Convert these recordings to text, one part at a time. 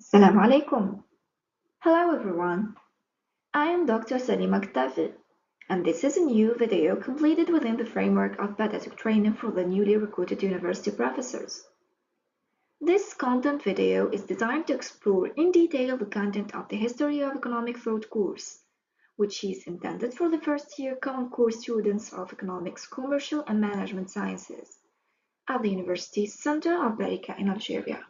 Assalamu alaikum. Hello everyone. I am Dr. Salima GUETTAFI, and this is a new video completed within the framework of Pedatic training for the newly recruited university professors. This content video is designed to explore in detail the content of the History of Economic Thought course, which is intended for the first year common course students of Economics, Commercial and Management Sciences at the University's Center of Barika in Algeria.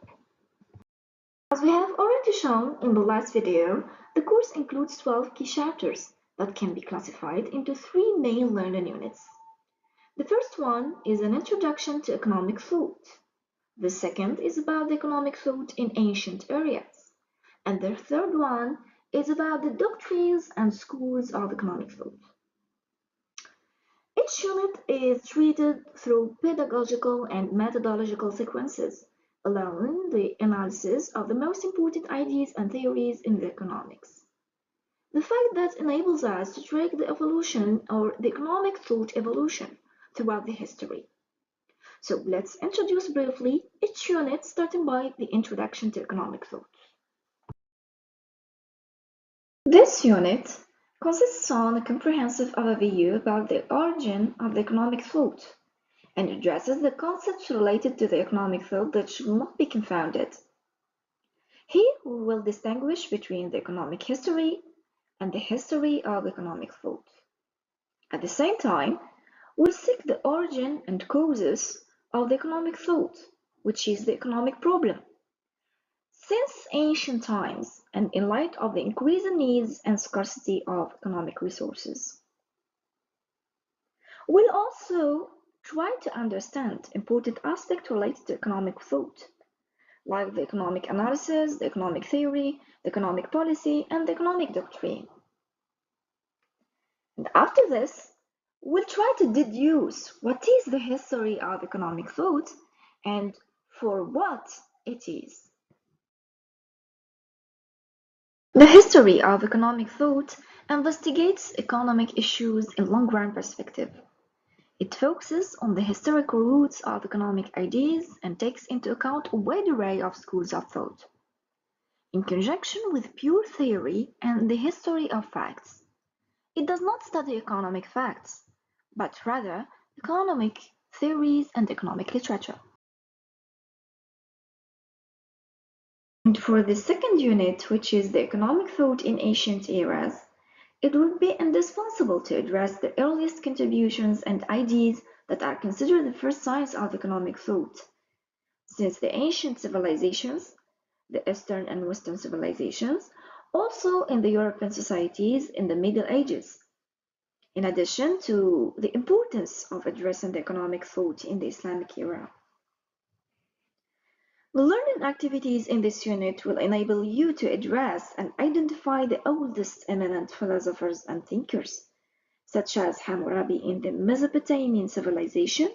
As we have already shown in the last video, the course includes 12 key chapters that can be classified into three main learning units. The first one is an introduction to economic thought. The second is about the economic thought in ancient areas. And the third one is about the doctrines and schools of economic thought. Each unit is treated through pedagogical and methodological sequences, allowing the analysis of the most important ideas and theories in the economics. The fact that enables us to track the evolution or the economic thought evolution throughout the history. So let's introduce briefly each unit, starting by the introduction to economic thought. This unit consists on a comprehensive overview about the origin of the economic thought and addresses the concepts related to the economic thought that should not be confounded. Here we will distinguish between the economic history and the history of economic thought. At the same time, we'll seek the origin and causes of the economic thought, which is the economic problem. Since ancient times and in light of the increasing needs and scarcity of economic resources. We'll also try to understand important aspects related to economic thought, like the economic analysis, the economic theory, the economic policy, and the economic doctrine. And after this, we'll try to deduce what is the history of economic thought and for what it is. The history of economic thought investigates economic issues in long-run perspective. It focuses on the historical roots of economic ideas and takes into account a wide array of schools of thought. In conjunction with pure theory and the history of facts, it does not study economic facts, but rather economic theories and economic literature. And for the second unit, which is the economic thought in ancient eras, it would be indispensable to address the earliest contributions and ideas that are considered the first signs of economic thought, since the ancient civilizations, the Eastern and Western civilizations, also in the European societies in the Middle Ages, in addition to the importance of addressing the economic thought in the Islamic era. The learning activities in this unit will enable you to address and identify the oldest eminent philosophers and thinkers, such as Hammurabi in the Mesopotamian civilization,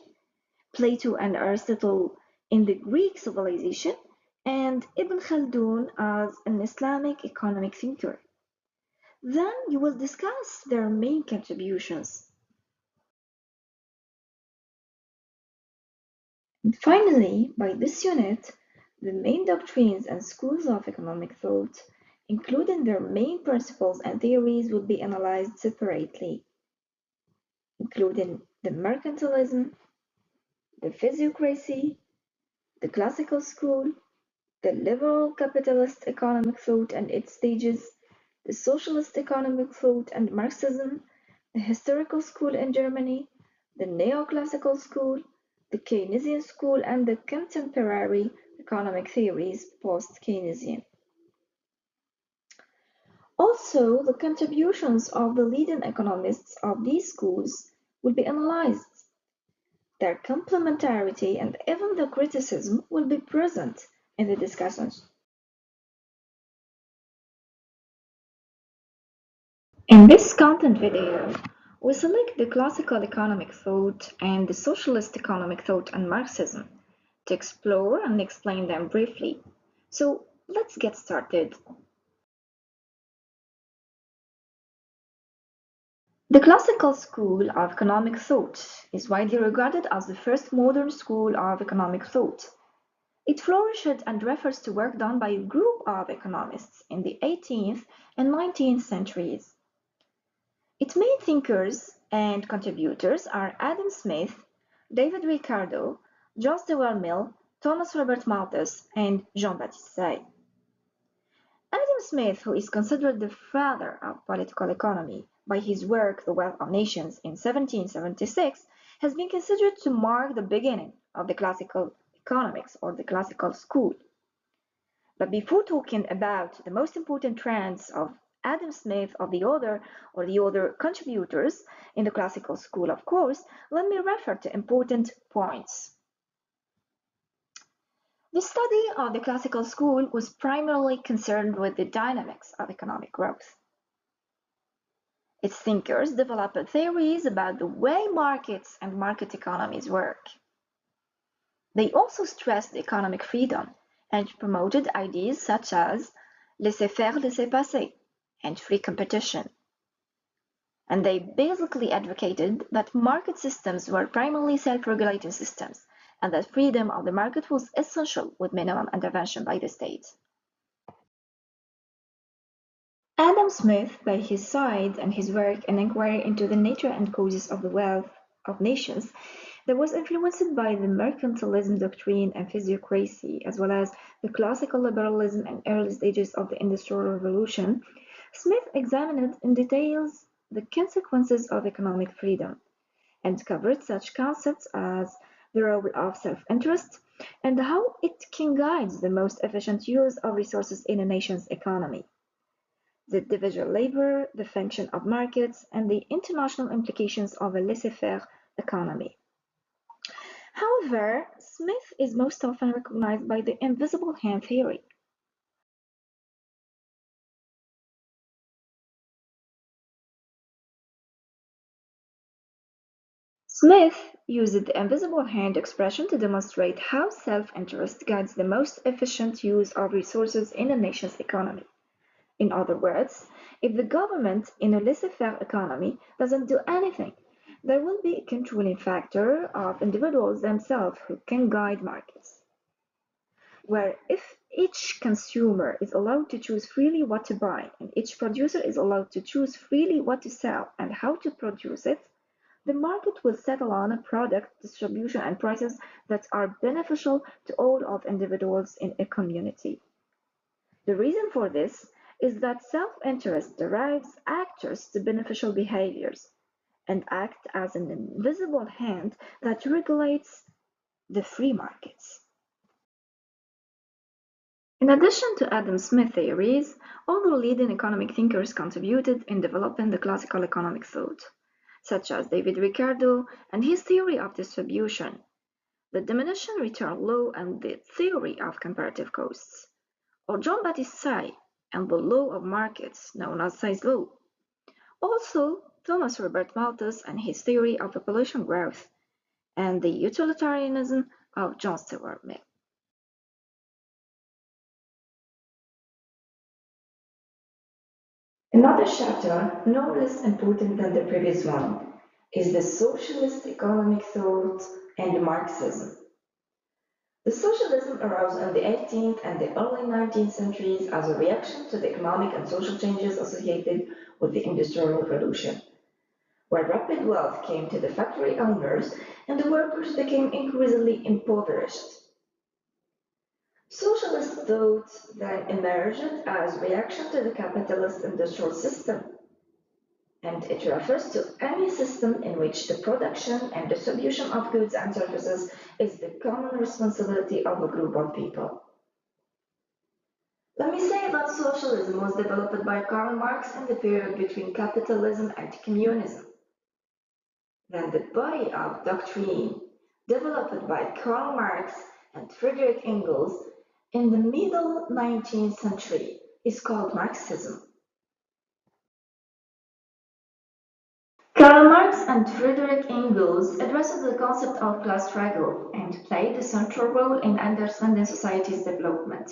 Plato and Aristotle in the Greek civilization, and Ibn Khaldun as an Islamic economic thinker. Then you will discuss their main contributions. And finally, by this unit, the main doctrines and schools of economic thought, including their main principles and theories, will be analyzed separately, including the mercantilism, the physiocracy, the classical school, the liberal capitalist economic thought and its stages, the socialist economic thought and Marxism, the historical school in Germany, the neoclassical school, the Keynesian school, and the contemporary economic theories post-Keynesian. Also, the contributions of the leading economists of these schools will be analyzed. Their complementarity and even the criticism will be present in the discussions. In this content video, we select the classical economic thought and the socialist economic thought and Marxism to explore and explain them briefly. So let's get started. The classical school of economic thought is widely regarded as the first modern school of economic thought. It flourished and refers to work done by a group of economists in the 18th and 19th centuries. Its main thinkers and contributors are Adam Smith, David Ricardo, John Stuart Mill, Thomas Robert Malthus, and Jean-Baptiste Say. Adam Smith, who is considered the father of political economy by his work The Wealth of Nations in 1776, has been considered to mark the beginning of the classical economics or the classical school. But before talking about the most important trends of Adam Smith or the other contributors in the classical school, of course, let me refer to important points. The study of the classical school was primarily concerned with the dynamics of economic growth. Its thinkers developed theories about the way markets and market economies work. They also stressed economic freedom and promoted ideas such as laissez-faire, laissez-passer, and free competition. And they basically advocated that market systems were primarily self-regulating systems and that freedom of the market was essential with minimum intervention by the state. Adam Smith, by his side and his work and inquiry into the nature and causes of the wealth of nations, that was influenced by the mercantilism doctrine and physiocracy, as well as the classical liberalism and early stages of the Industrial Revolution, Smith examined in details the consequences of economic freedom and covered such concepts as the role of self-interest and how it can guide the most efficient use of resources in a nation's economy, the individual labor, the function of markets, and the international implications of a laissez-faire economy. However, Smith is most often recognized by the invisible hand theory. Smith used the invisible hand expression to demonstrate how self-interest guides the most efficient use of resources in a nation's economy. In other words, if the government in a laissez-faire economy doesn't do anything, there will be a controlling factor of individuals themselves who can guide markets. Where if each consumer is allowed to choose freely what to buy and each producer is allowed to choose freely what to sell and how to produce it, the market will settle on a product distribution and prices that are beneficial to all of individuals in a community. The reason for this is that self-interest drives actors to beneficial behaviors and act as an invisible hand that regulates the free markets. In addition to Adam Smith theories, other leading economic thinkers contributed in developing the classical economic thought, such as David Ricardo and his theory of distribution, the diminishing return law and the theory of comparative costs, or Jean-Baptiste Say and the law of markets, known as Say's law. Also, Thomas Robert Malthus and his theory of population growth, and the utilitarianism of John Stuart Mill. Another chapter, no less important than the previous one, is the socialist economic thought and Marxism. The socialism arose in the 18th and the early 19th centuries as a reaction to the economic and social changes associated with the Industrial Revolution, where rapid wealth came to the factory owners and the workers became increasingly impoverished. Socialist thought then emerged as reaction to the capitalist industrial system, and it refers to any system in which the production and distribution of goods and services is the common responsibility of a group of people. Let me say that socialism was developed by Karl Marx in the period between capitalism and communism. Then the body of doctrine developed by Karl Marx and Friedrich Engels in the middle 19th century is called Marxism. Karl Marx and Friedrich Engels addressed the concept of class struggle and played a central role in understanding society's development,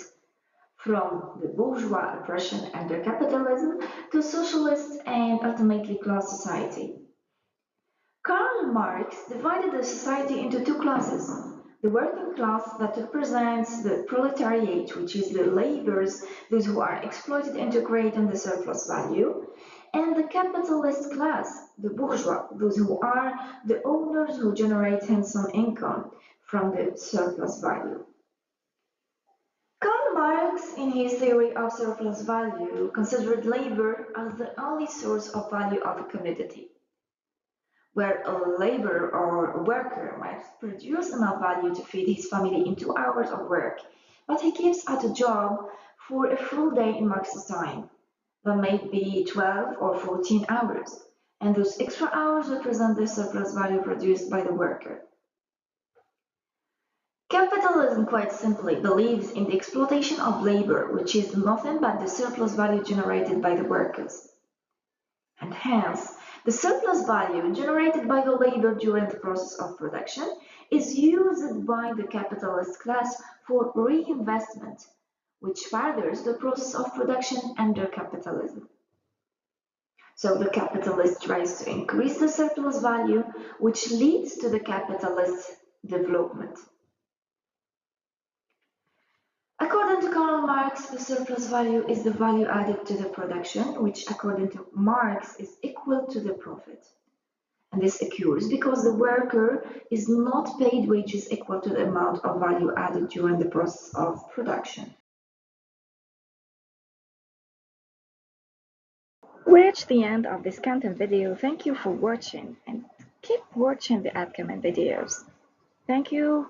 from the bourgeois oppression under capitalism to socialist and ultimately class society. Karl Marx divided the society into two classes, The working class that represents the proletariat, which is the laborers, those who are exploited into creating the surplus value, and the capitalist class, the bourgeois, those who are the owners who generate handsome income from the surplus value. Karl Marx, in his theory of surplus value, considered labor as the only source of value of a commodity, where a laborer or a worker might produce enough value to feed his family in 2 hours of work, but he keeps at a job for a full day in Marx's time. That may be 12 or 14 hours, and those extra hours represent the surplus value produced by the worker. Capitalism quite simply believes in the exploitation of labor, which is nothing but the surplus value generated by the workers. And hence, the surplus value generated by the labor during the process of production is used by the capitalist class for reinvestment, which furthers the process of production under capitalism. So the capitalist tries to increase the surplus value, which leads to the capitalist development. According to Karl Marx, the surplus value is the value added to the production, which according to Marx is equal to the profit. And this occurs because the worker is not paid wages equal to the amount of value added during the process of production. We reached the end of this content video. Thank you for watching and keep watching the upcoming videos. Thank you.